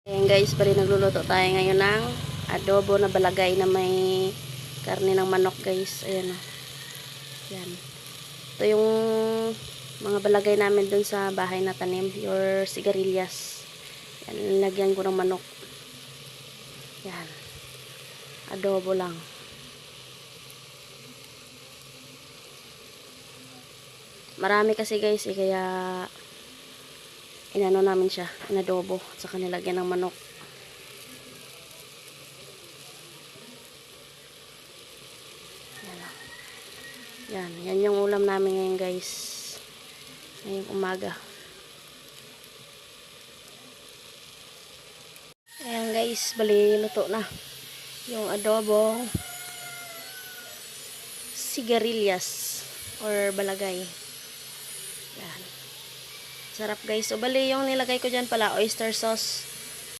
Ayan guys, bali nagluluto tayo ngayon ng adobo na balagay na may karne ng manok guys. Ayan o. Yan. Ito yung mga balagay namin dun sa bahay na tanim. Your sigarilyas. Yan, lagyan ko ng manok. Yan. Adobo lang. Marami kasi guys kaya inano namin siya, inadobo. At saka nilagyan ng manok. Yan yung ulam namin ngayon guys. Ngayong umaga. Ayan guys, bali luto na. Yung adobo sigarilyas or balagay. Yan. Sarap guys. So bali yung nilagay ko dyan pala oyster sauce.